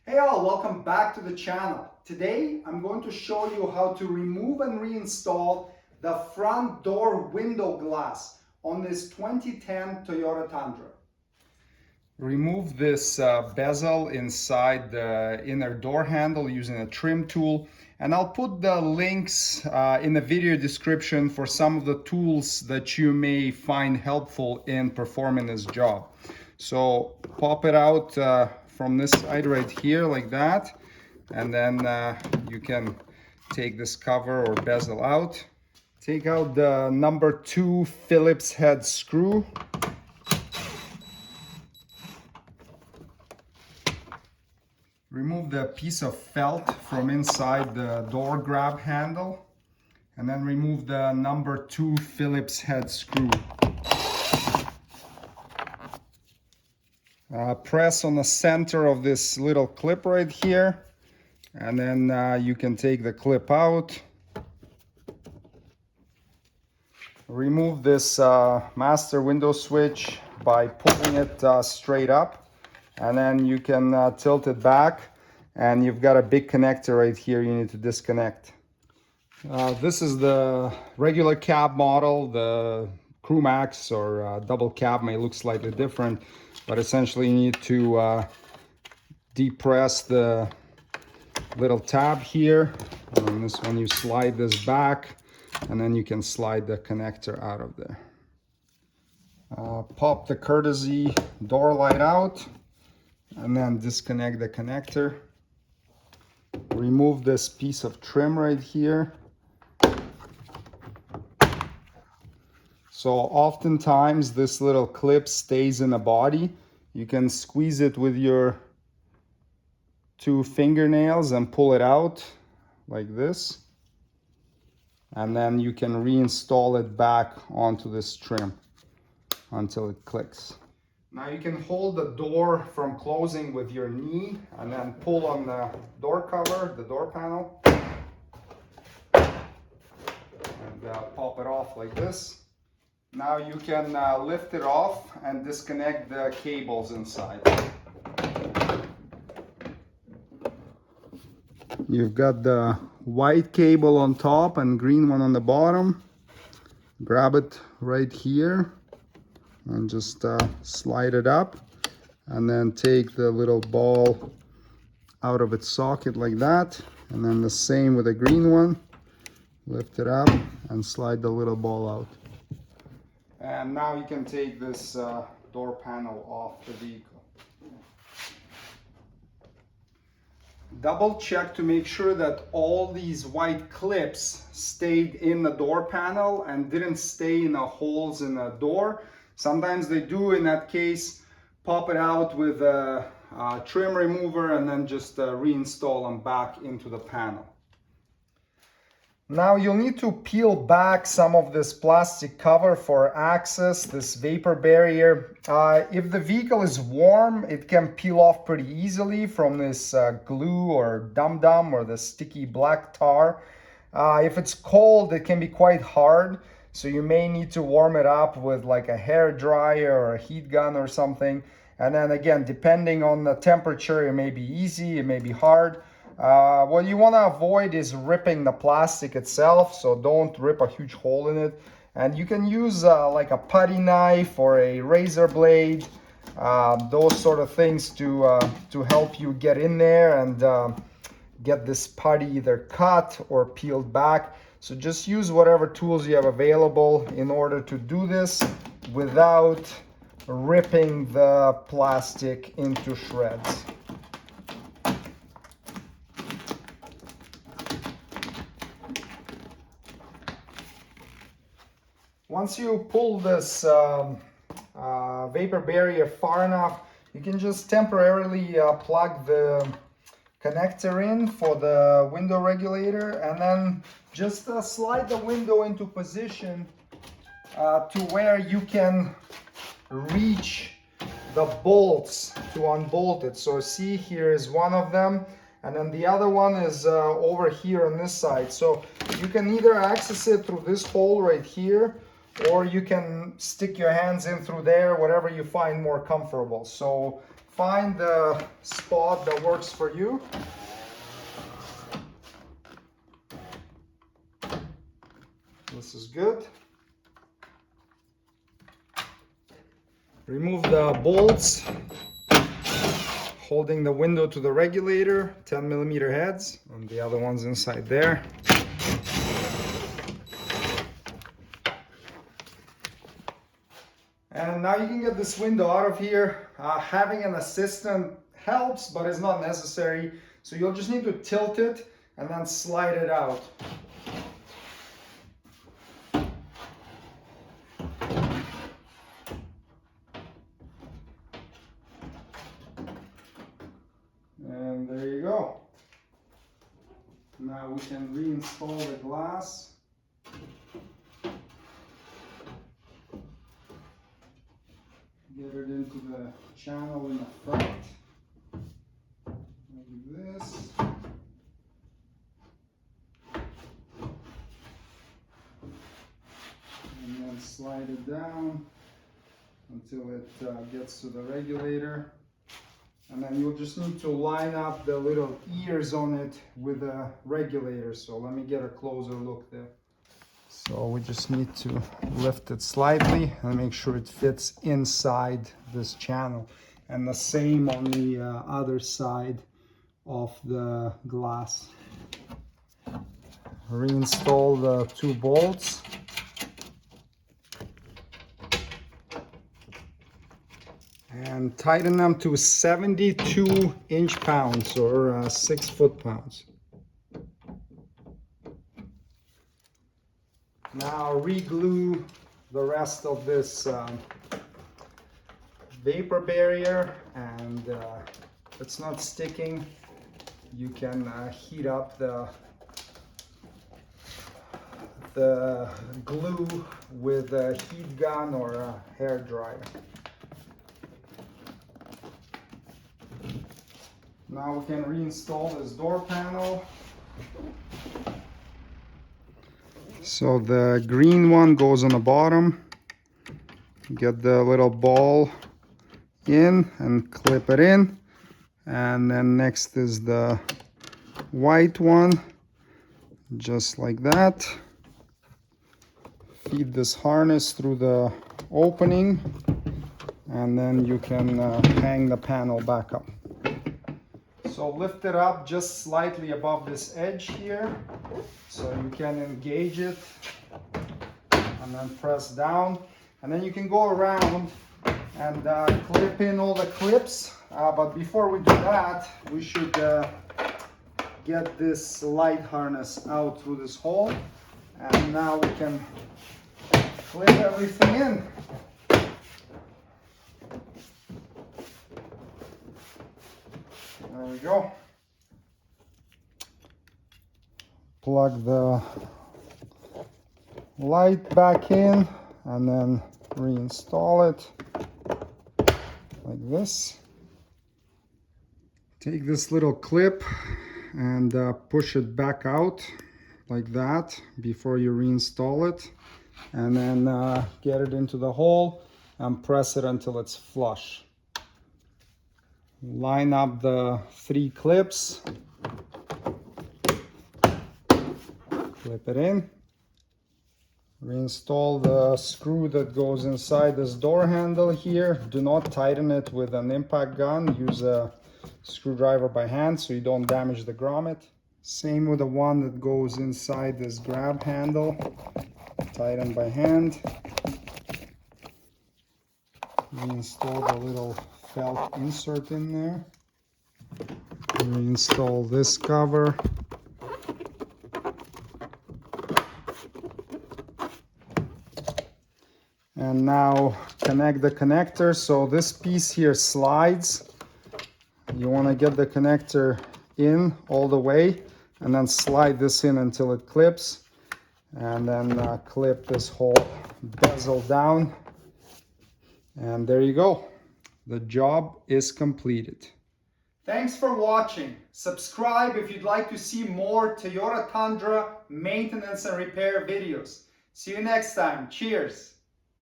Hey all, welcome back to the channel. Today I'm going to show you how to remove and reinstall the front door window glass on this 2010 Toyota Tundra. Remove this bezel inside the inner door handle using a trim tool, and I'll put the links in the video description for some of the tools that you may find helpful in performing this job. So pop it out from this side right here like that, and then you can take this cover or bezel out. Take out the number 2 Phillips head screw. Remove the piece of felt from inside the door grab handle, and then remove the number 2 Phillips head screw. Press on the center of this little clip right here, and then you can take the clip out. Remove this master window switch by pulling it straight up. And then you can tilt it back, and you've got a big connector right here you need to disconnect. This is the regular cab model. The Crew Max or double cab may look slightly different, but essentially you need to depress the little tab here. And on this one you slide this back, and then you can slide the connector out of there. Pop the courtesy door light out, and then disconnect the connector. Remove this piece of trim right here. So oftentimes this little clip stays in the body. You can squeeze it with your 2 fingernails and pull it out like this. And then you can reinstall it back onto this trim until it clicks. Now you can hold the door from closing with your knee and then pull on the door cover, the door panel, and pop it off like this. Now you can lift it off and disconnect the cables inside. You've got the white cable on top and green one on the bottom. Grab it right here and just slide it up, and then take the little ball out of its socket like that, and then the same with the green one. Lift it up and slide the little ball out, and now you can take this door panel off the vehicle. Double check to make sure that all these white clips stayed in the door panel and didn't stay in the holes in the door. Sometimes they do. In that case, pop it out with a trim remover and then just reinstall them back into the panel. Now you'll need to peel back some of this plastic cover for access, this vapor barrier. If the vehicle is warm, it can peel off pretty easily from this glue or dum-dum or the sticky black tar. If it's cold, it can be quite hard. So you may need to warm it up with like a hair dryer or a heat gun or something. And then again, depending on the temperature, it may be easy, it may be hard. What you want to avoid is ripping the plastic itself, so don't rip a huge hole in it. And you can use like a putty knife or a razor blade, those sort of things to help you get in there and get this putty either cut or peeled back. So just use whatever tools you have available in order to do this without ripping the plastic into shreds. Once you pull this vapor barrier far enough, you can just temporarily plug the connector in for the window regulator, and then just slide the window into position to where you can reach the bolts to unbolt it. So see, here is one of them, and then the other one is over here on this side. So you can either access it through this hole right here, or you can stick your hands in through there, whatever you find more comfortable. So find the spot that works for you. This is good. Remove the bolts, holding the window to the regulator, 10mm heads, and the other one's inside there. And now you can get this window out of here. Having an assistant helps, but it's not necessary. So you'll just need to tilt it and then slide it out. And there you go. Now we can reinstall the glass. Get it into the channel in the front, like this. And then slide it down until it gets to the regulator. And then you'll just need to line up the little ears on it with the regulator. So let me get a closer look there. So we just need to lift it slightly and make sure it fits inside this channel. And the same on the other side of the glass. Reinstall the 2 bolts. And tighten them to 72 inch-pounds or 6 foot-pounds. Now re-glue the rest of this vapor barrier, and if it's not sticking, you can heat up the glue with a heat gun or a hair dryer. Now we can reinstall this door panel. So the green one goes on the bottom. Get the little ball in and clip it in. And then next is the white one, just like that. Feed this harness through the opening, and then you can hang the panel back up. So lift it up just slightly above this edge here, so you can engage it, and then press down. And then you can go around and clip in all the clips. But before we do that, we should get this light harness out through this hole. And now we can clip everything in. There we go. Plug the light back in and then reinstall it like this. Take this little clip and push it back out like that before you reinstall it, and then get it into the hole and press it until it's flush. Line up the 3 clips, clip it in, reinstall the screw that goes inside this door handle here. Do not tighten it with an impact gun. Use a screwdriver by hand so you don't damage the grommet. Same with the one that goes inside this grab handle. Tighten by hand. Reinstall the little felt insert in there. Reinstall this cover. And now connect the connector. So this piece here slides. You want to get the connector in all the way and then slide this in until it clips, and then clip this whole bezel down, and there you go. The job is completed. Thanks for watching. Subscribe if you'd like to see more Toyota Tundra maintenance and repair videos. See you next time. Cheers.